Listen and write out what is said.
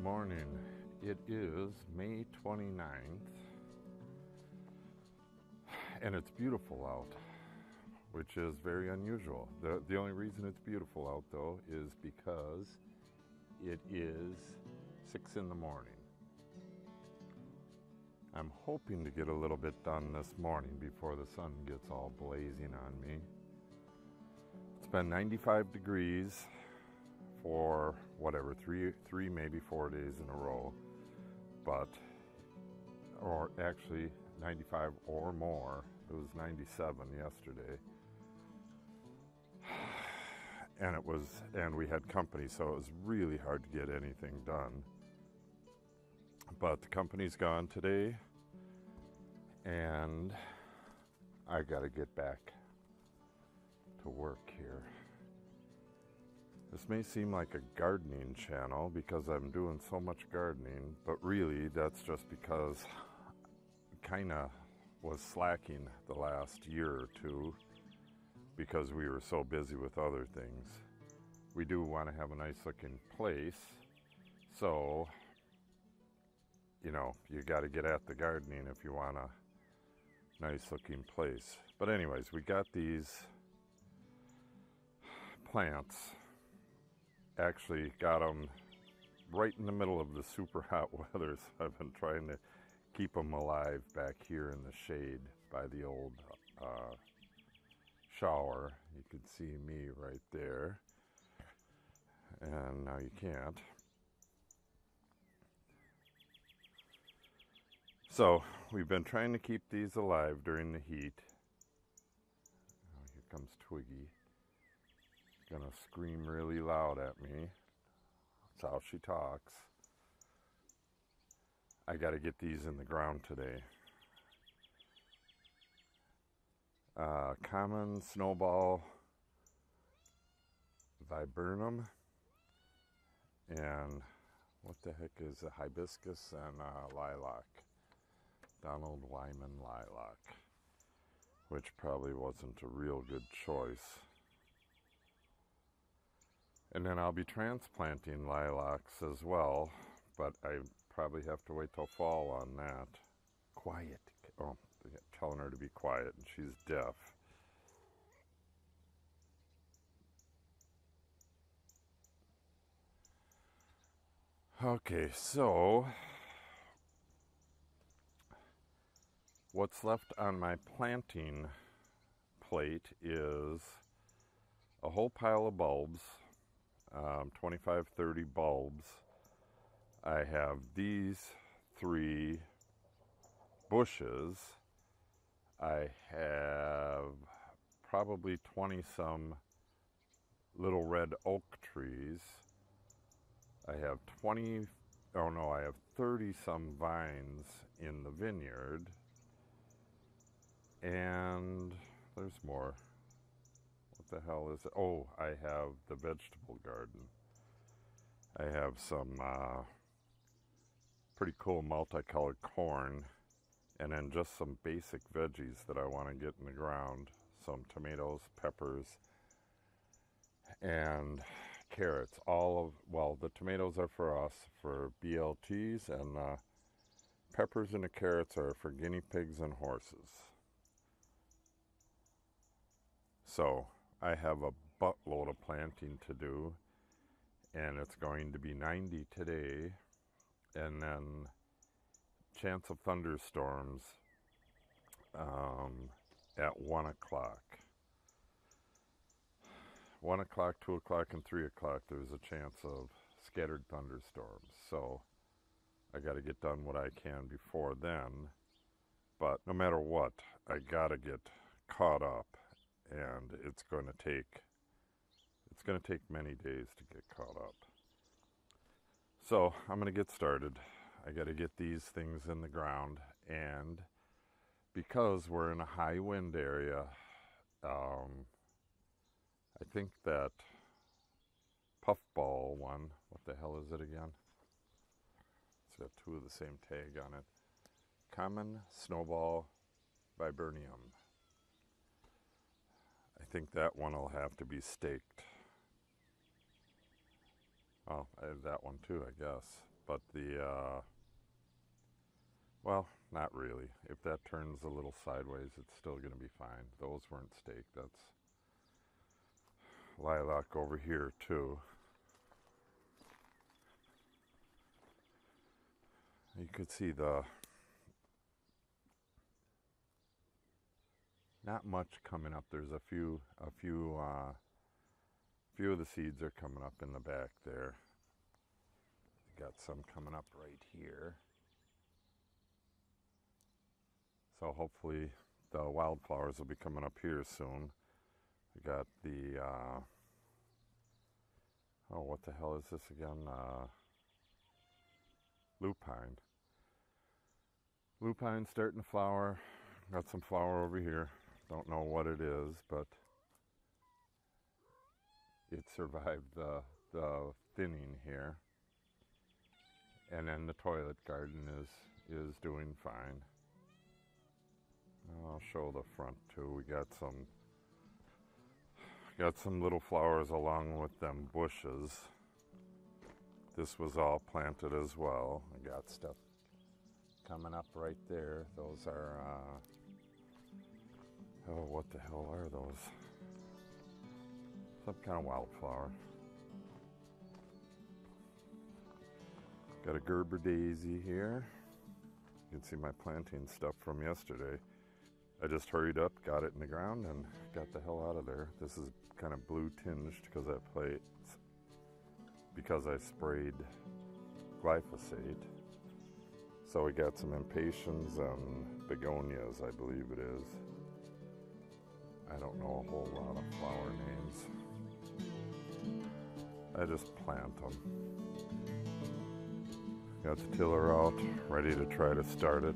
morning. It is May 29th, and it's beautiful out, which is very unusual. The only reason it's beautiful out, though, is because it is 6 in the morning. I'm hoping to get a little bit done this morning before the sun gets all blazing on me. It's been 95 degrees for whatever, three, maybe 4 days in a row, or actually 95 or more. It was 97 yesterday, and we had company, so it was really hard to get anything done. But the company's gone today, and I gotta get back to work here. This may seem like a gardening channel because I'm doing so much gardening, but really that's just because I kind of was slacking the last year or two because we were so busy with other things. We do want to have a nice looking place, so you got to get at the gardening if you want a nice looking place. But anyways, we got these plants. Actually got them right in the middle of the super hot weather, so I've been trying to keep them alive back here in the shade by the old shower. You can see me right there, and now you can't. So we've been trying to keep these alive during the heat. Oh, here comes Twiggy. Gonna scream really loud at me. That's how she talks. I gotta get these in the ground today. Common, Snowball, Viburnum, and what the heck is a hibiscus and lilac. Donald Wyman lilac, which probably wasn't a real good choice. And then I'll be transplanting lilacs as well, but I probably have to wait till fall on that. Quiet. Oh, telling her to be quiet, and she's deaf. Okay, so what's left on my planting plate is a whole pile of bulbs. 25-30 bulbs. I have these 3 bushes. I have probably 20 some little red oak trees. I have 30 some vines in the vineyard, and there's more. What the hell is it? Oh, I have the vegetable garden. I have some pretty cool multicolored corn, and then just some basic veggies that I want to get in the ground. Some tomatoes, peppers, and carrots. The tomatoes are for us, for BLTs, and the peppers and the carrots are for guinea pigs and horses. So I have a buttload of planting to do, and it's going to be 90 today, and then chance of thunderstorms at 1 o'clock. 1 o'clock, 2 o'clock, and 3 o'clock, there's a chance of scattered thunderstorms. So I got to get done what I can before then, but no matter what, I got to get caught up. And it's going to take many days to get caught up. So I'm going to get started. I got to get these things in the ground, and because we're in a high wind area, I think that puffball one, what the hell is it again? It's got 2 of the same tag on it. Common, Snowball, Viburnum. I think that one will have to be staked. Oh, I have that one too, I guess. but the, well, not really. If that turns a little sideways, it's still going to be fine. Those weren't staked. That's lilac over here too. You could see the not much coming up. There's a few of the seeds are coming up in the back there. Got some coming up right here. So hopefully the wildflowers will be coming up here soon. We got the oh, what the hell is this again? Lupine. Lupine starting to flower. Got some flower over here. Don't know what it is, but it survived the thinning here. And then the toilet garden is doing fine. I'll show the front too. We got some little flowers along with them bushes. This was all planted as well. I got stuff coming up right there. Those are oh, what the hell are those? Some kind of wildflower. Got a Gerber daisy here. You can see my planting stuff from yesterday. I just hurried up, got it in the ground, and got the hell out of there. This is kind of blue tinged because I sprayed glyphosate. So we got some impatiens and begonias, I believe it is. I don't know a whole lot of flower names. I just plant them. Got the tiller out, ready to try to start it.